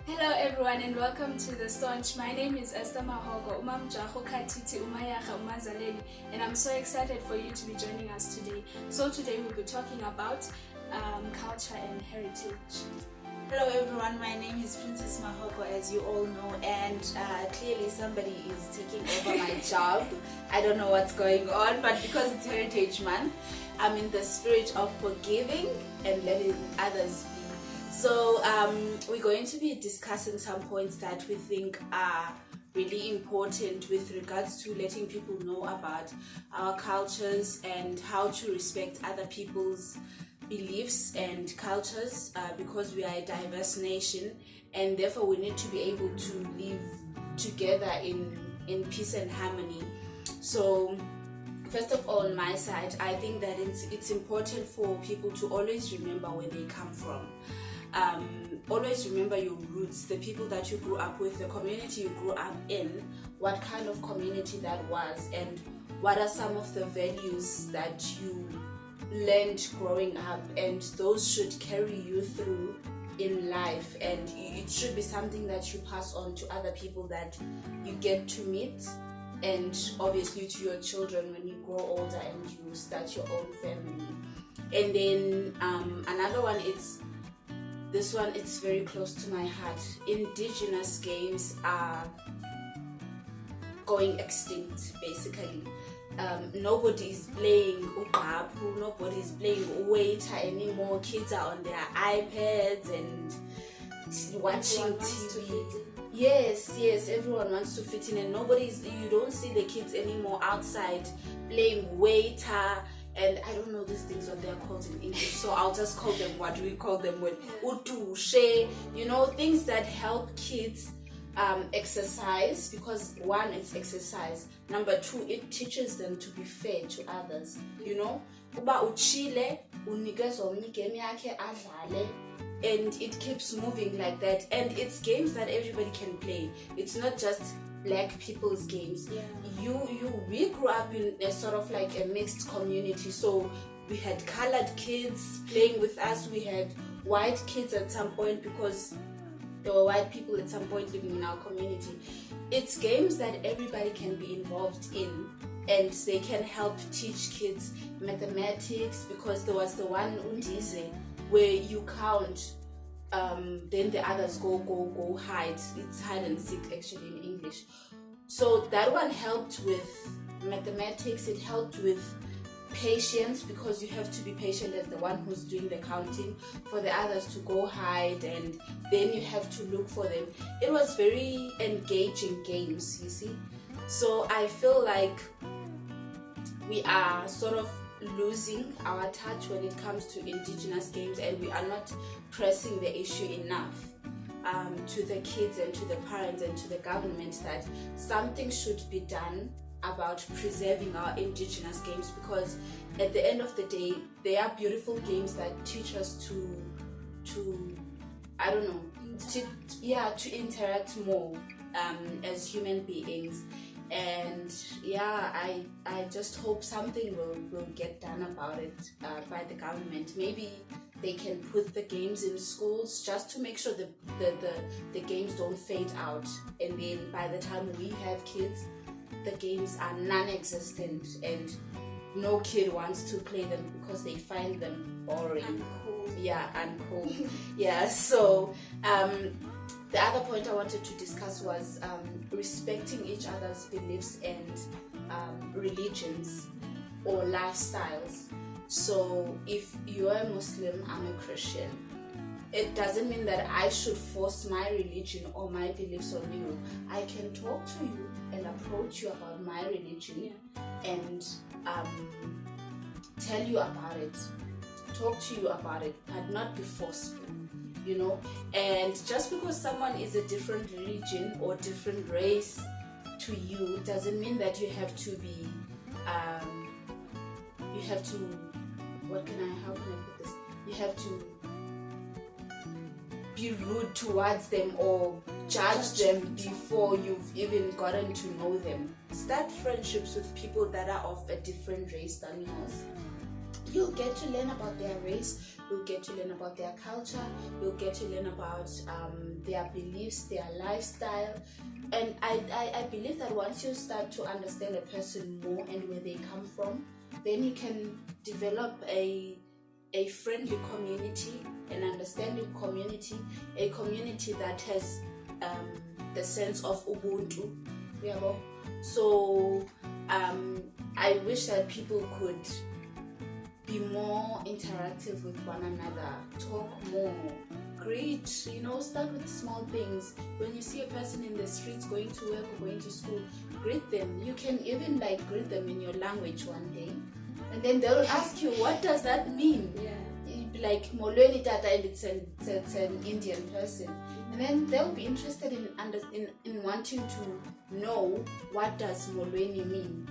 Hello everyone and welcome to the Staunch. My name is Ester Mahogo, and I'm so excited for you to be joining us today. So today we'll be talking about culture and heritage. Hello everyone, my name is Mrs Mahogo, as you all know, and clearly somebody is taking over my job. I don't know what's going on, but because it's Heritage Month, I'm in the spirit of forgiving and letting others be. So we're going to be discussing some points that we think are really important with regards to letting people know about our cultures and how to respect other people's beliefs and cultures, because we are a diverse nation and therefore we need to be able to live together in peace and harmony. So first of all, on my side, I think that it's important for people to always remember where they come from. Always remember your roots, the people that you grew up with, the community you grew up in, what kind of community that was, and what are some of the values that you learned growing up, and those should carry you through in life, and it should be something that you pass on to other people that you get to meet, and obviously to your children when you grow older and you start your own family. And then another one, this one, it's very close to my heart. Indigenous games are going extinct, basically. Nobody's playing uqaphu, nobody's playing waiter anymore. Kids are on their iPads and watching TV. Yes, everyone wants to fit in, and you don't see the kids anymore outside playing waiter. And I don't know these things what they're called in English, so I'll just call them what we call them with utushe, things that help kids exercise, because one, it's exercise. Number two, it teaches them to be fair to others. Uba uchile, unikezwa omnye game yakhe adlale, and it keeps moving like that. And it's games that everybody can play. It's not just black people's games. We grew up in a sort of like a mixed community, so we had colored kids playing with us, we had white kids at some point, because there were white people at some point living in our community. It's games that everybody can be involved in, and they can help teach kids mathematics, because there was the one undize where you count, then the others go hide. It's hide and seek actually in English. So that one helped with mathematics. It helped with patience, because you have to be patient as the one who's doing the counting, for the others to go hide, and then you have to look for them. It was very engaging games, you see. So I feel like we are sort of losing our touch when it comes to indigenous games, and we are not pressing the issue enough to the kids and to the parents and to the government that something should be done about preserving our indigenous games, because at the end of the day, they are beautiful games that teach us to interact more as human beings. And I just hope something will get done about it by the government. Maybe they can put the games in schools just to make sure that the games don't fade out, and then by the time we have kids, the games are non-existent and no kid wants to play them because they find them boring. Uncool. So the other point I wanted to discuss was respecting each other's beliefs and religions or lifestyles. So if you're a Muslim, I'm a Christian, it doesn't mean that I should force my religion or my beliefs on you. I can talk to you and approach you about my religion and tell you about it, talk to you about it, but not be forceful. And just because someone is a different religion or different race to you doesn't mean that you have to be how can I put this? You have to be rude towards them or judge them before you've even gotten to know them. Start friendships with people that are of a different race than yours. you'll get to learn about their race, you'll get to learn about their culture, you'll get to learn about their beliefs, their lifestyle. And I believe that once you start to understand a person more and where they come from, then you can develop a friendly community, an understanding community, a community that has the sense of Ubuntu. So I wish that people could be more interactive with one another, talk more, greet, start with small things. When you see a person in the streets going to work or going to school, greet them. You can even greet them in your language one day, and then they'll ask you, what does that mean? You'd be like, Molweni tata, and it's an Indian person. And then they'll be interested in wanting to know, what does Molweni mean?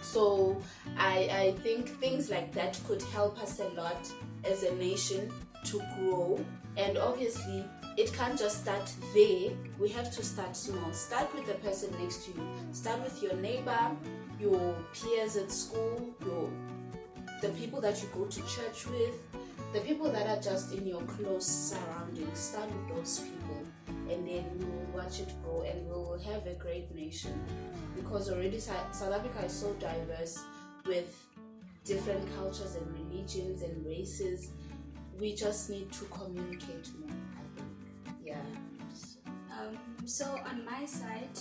So I think things like that could help us a lot as a nation to grow. And obviously it can't just start there. We have to start small. Start with the person next to you. Start with your neighbor, your peers at school, the people that you go to church with, the people that are just in your close surroundings. Start with those people, and then we'll watch it grow, and we'll have a great nation. Because already South Africa is so diverse with different cultures and religions and races. We just need to communicate more, I think. Yeah. So on my side,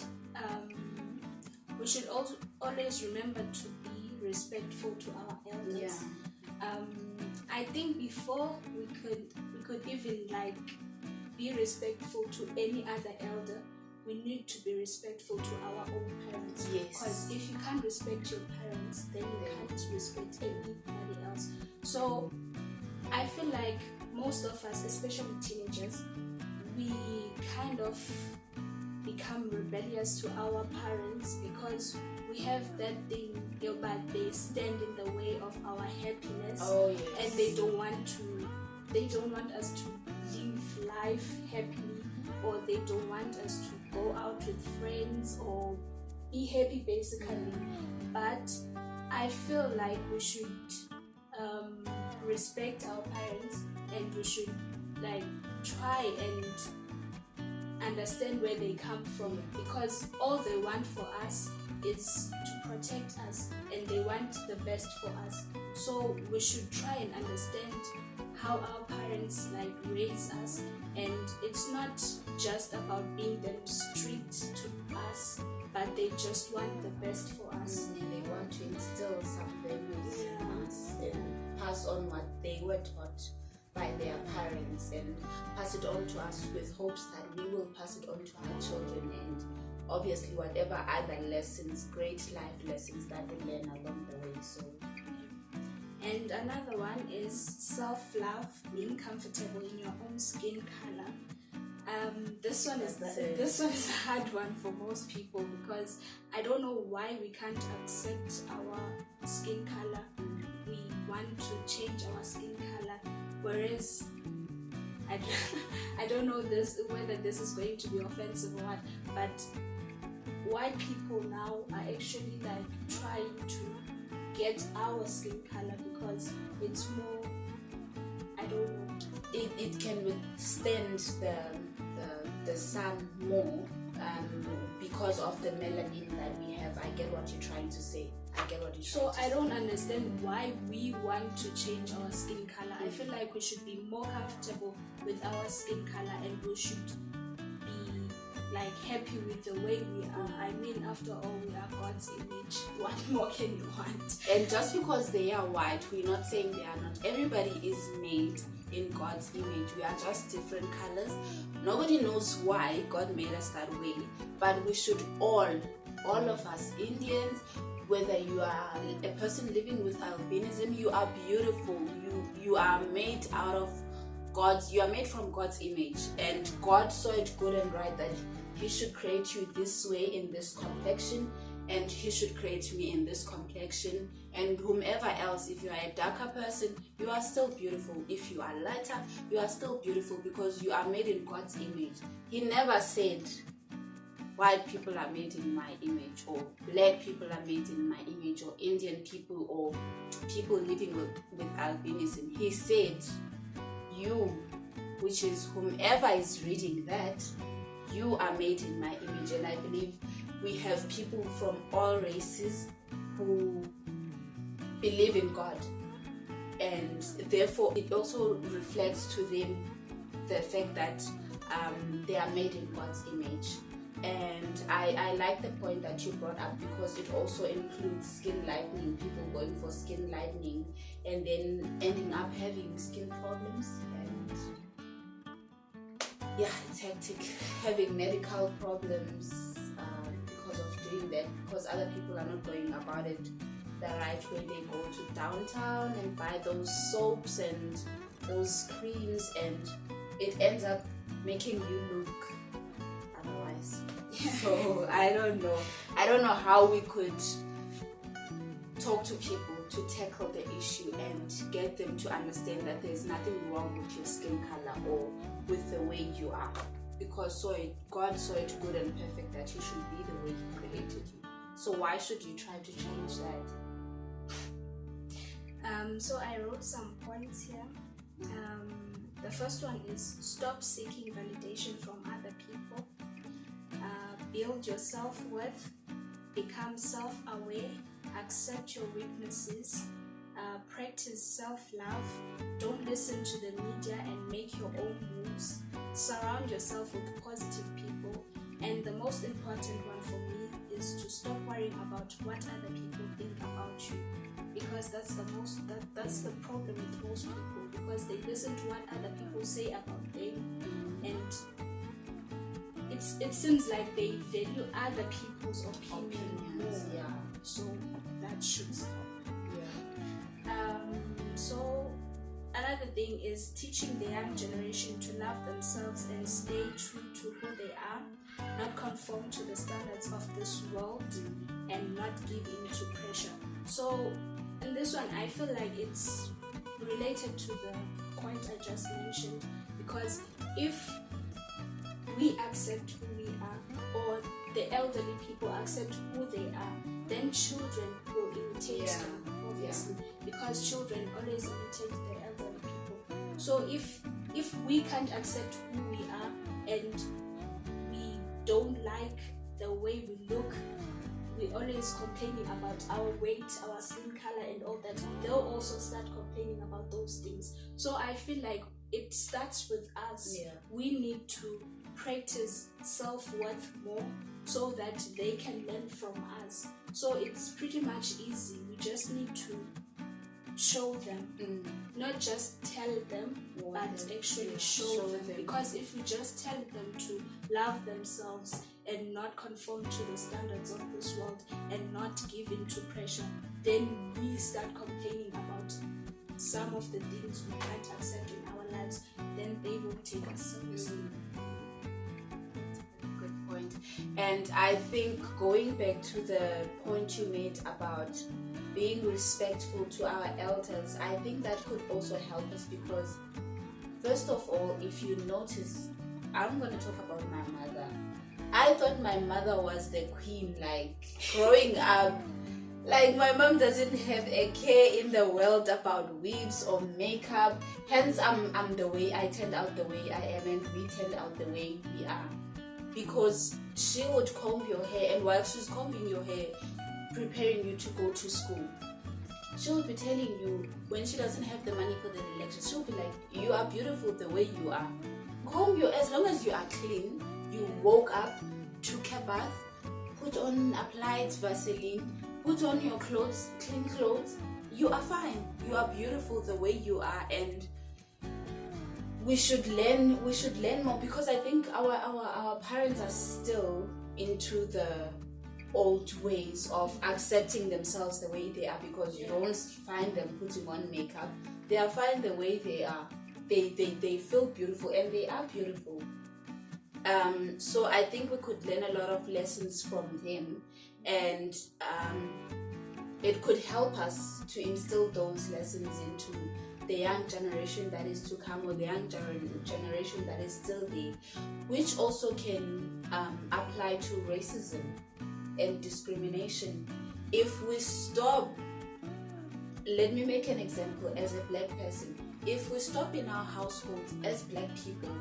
we should also always remember to be respectful to our elders. I think before we could even be respectful to any other elder, we need to be respectful to our own parents. Yes. Because if you can't respect your parents, then you can't respect anybody else. So I feel like most of us, especially teenagers, we kind of become rebellious to our parents because we have that thing, but they stand in the way of our happiness. Oh, yes. And they don't want us to live life happily, or they don't want us to go out with friends or be happy, basically. But I feel like we should respect our parents, and we should try and understand where they come from, because all they want for us is to protect us, and they want the best for us. So we should try and understand how our parents raise us, and it's not just about being them strict to us, but they just want the best for us. And they want to instill some values in us and pass on what they were taught by their parents, and pass it on to us with hopes that we will pass it on to our children, and obviously whatever other lessons, great life lessons that we learn along the way. So and another one is self-love, being comfortable in your own skin color. This one is a hard one for most people, because I don't know why we can't accept our skin color. We want to change our skin color, whereas I don't know whether this is going to be offensive or what, but white people now are actually trying to get our skin color because it's more, I don't know, it can withstand the sun more, because of the melanin that we have. I get what you're trying to say. So I don't understand why we want to change our skin color. I feel like we should be more comfortable with our skin color, and we should be happy with the way we are. I mean, after all, we are God's image. What more can you want? And just because they are white, we're not saying they are not. Everybody is made in God's image. We are just different colors. Nobody knows why God made us that way, but we should all of us Indians, whether you are a person living with albinism, you are beautiful. You are made you are made from God's image, and God saw it good and right that He should create you this way, in this complexion, and He should create me in this complexion, and whomever else. If you are a darker person, you are still beautiful. If you are lighter, you are still beautiful, because you are made in God's image. He never said white people are made in my image, or black people are made in my image, or Indian people, or people living with albinism. He said, you, which is whomever is reading that, you are made in my image. And I believe we have people from all races who believe in God, and therefore it also reflects to them the fact that they are made in God's image. And I like the point that you brought up, because it also includes skin lightening, people going for skin lightening and then ending up having skin problems. And yeah, it's hectic, having medical problems because of doing that, because other people are not going about it the right way. They go to downtown and buy those soaps and those creams, and it ends up making you look otherwise. So I don't know how we could talk to people to tackle the issue and get them to understand that there's nothing wrong with your skin color or with the way you are, because God saw it good and perfect that you should be the way He created you. So why should you try to change that? So I wrote some points here. The first one is stop seeking validation from other people. Build your self-worth. Become self-aware. Accept your weaknesses. Practice self-love. Don't listen to the media and make your own moves. Surround yourself with positive people. And the most important one for me is to stop worrying about what other people think about you, because that's the problem with most people, because they listen to what other people say about them, and it seems like they value other people's opinions. Yeah. So that should stop. Yeah. So another thing is teaching the young generation to love themselves and stay true to who they are, not conform to the standards of this world, and not give in to pressure. So in this one, I feel like it's related to the point I just mentioned, because if we accept who we are, or the elderly people accept who they are, then children will imitate them, obviously, because children always imitate the elderly people. So if we can't accept who we are, and we don't like the way we look, we always complaining about our weight, our skin color and all that, they'll also start complaining about those things. So I feel like it starts with us. We need to practice self-worth more so that they can learn from us. So it's pretty much easy. We just need to show them, not just tell them, but actually show them. Because if we just tell them to love themselves and not conform to the standards of this world and not give in to pressure, then we start complaining about some of the things we can't accept in our lives, then they won't take us seriously. Good point. And I think going back to the point you made about being respectful to our elders, I think that could also help us, because first of all, if you notice, I'm going to talk about my mother. I thought my mother was the queen, like growing up. Like my mom doesn't have a care in the world about weaves or makeup. Hence, I'm the way I turned out the way I am, and we turned out the way we are. Because she would comb your hair, and while she's combing your hair, preparing you to go to school, she'll be telling you, when she doesn't have the money for the relaxation, she'll be like, you are beautiful the way you are. Comb your hair, as long as you are clean. You woke up, took a bath, applied Vaseline, put on your clothes, clean clothes, you are fine. You are beautiful the way you are, and we should learn more, because I think our parents are still into the old ways of accepting themselves the way they are, because you don't find them putting on makeup. They are fine the way they are. They feel beautiful, and they are beautiful. So I think we could learn a lot of lessons from them, and it could help us to instill those lessons into the young generation that is to come, or the young generation that is still there, which also can apply to racism and discrimination. If we stop, let me make an example as a black person. If we stop in our households as black people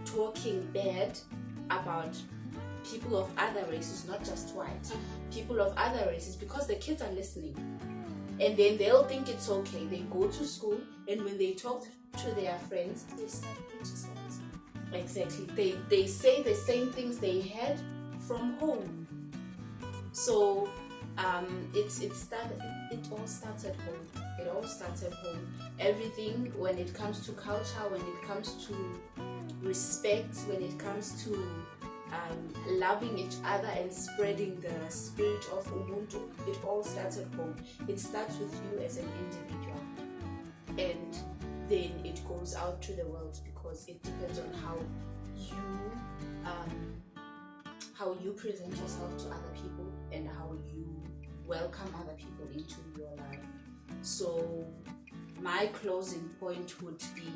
talking bad about people of other races, not just white, people of other races, because the kids are listening, and then they'll think it's okay. They go to school, and when they talk to their friends, They start criticizing. exactly, they say the same things they had from home. So it all starts at home. It all starts at home. Everything, when it comes to culture, when it comes to respect, when it comes to loving each other and spreading the spirit of Ubuntu, it all starts at home. It starts with you as an individual, and then it goes out to the world, because it depends on how you present yourself to other people and how you welcome other people into your life. So my closing point would be,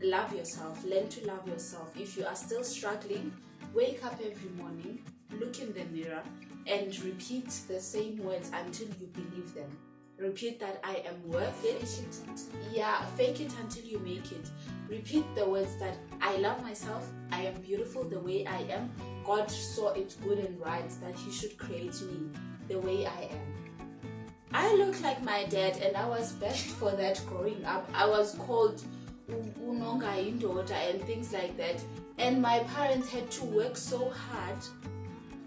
love yourself, learn to love yourself. If you are still struggling, wake up every morning, look in the mirror, and repeat the same words until you believe them. Repeat that I am worth it. Fake it until you make it. Repeat the words that I love myself, I am beautiful the way I am. God saw it good and right that He should create me the way I am. I look like my dad, and I was bashed for that growing up. I was called Unonga Indota and things like that. And my parents had to work so hard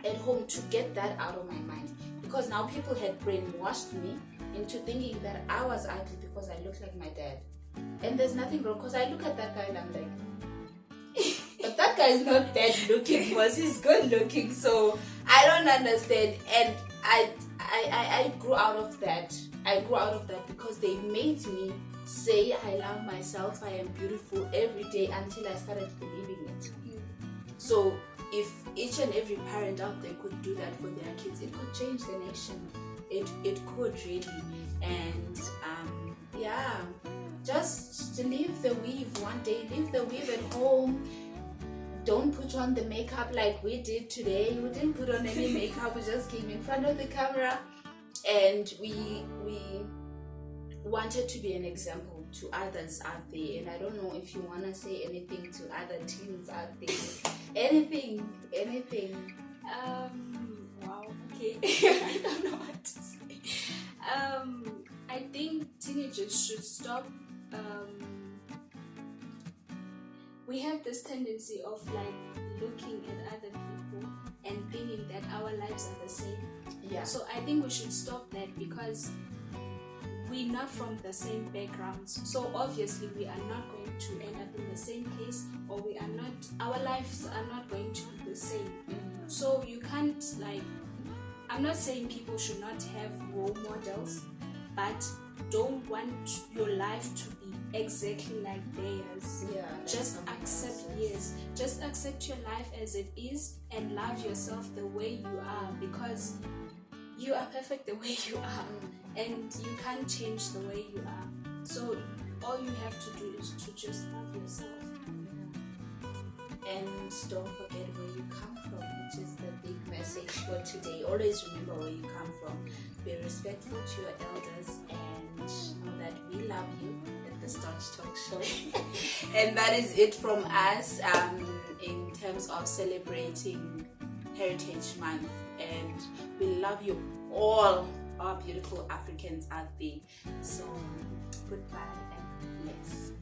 at home to get that out of my mind, because now people had brainwashed me into thinking that I was ugly because I looked like my dad. And there's nothing wrong, because I look at that guy and I'm like, but that guy is not bad looking, because he's good looking. So I don't understand. And I grew out of that. I grew out of that because they made me say I love myself, I am beautiful every day, until I started believing it. So if each and every parent out there could do that for their kids, it could change the nation. It could really. And just leave the weave one day. Leave the weave at home. Don't put on the makeup like we did today. We didn't put on any makeup. We just came in front of the camera, and we wanted to be an example to others out there. And I don't know if you want to say anything to other teens out there. Anything. Wow, okay. I don't know what to say. I think teenagers should stop. We have this tendency of looking at other people and thinking that our lives are the same. Yeah. So I think we should stop that, because we're not from the same backgrounds. So obviously we are not going to end up in the same place, or our lives are not going to be the same. Mm-hmm. So you can't I'm not saying people should not have role models, but don't want your life to be exactly like theirs. Just accept your life as it is, and love yourself the way you are, because you are perfect the way you are, and you can't change the way you are. So all you have to do is to just love yourself. And don't forget where you come from, which is the big message for today. Always remember where you come from. Be respectful to your elders, and know that we love you at the Staunch Talk Show. And that is it from us in terms of celebrating Heritage Month. And we love you all, our beautiful Africans out there. So goodbye and bless.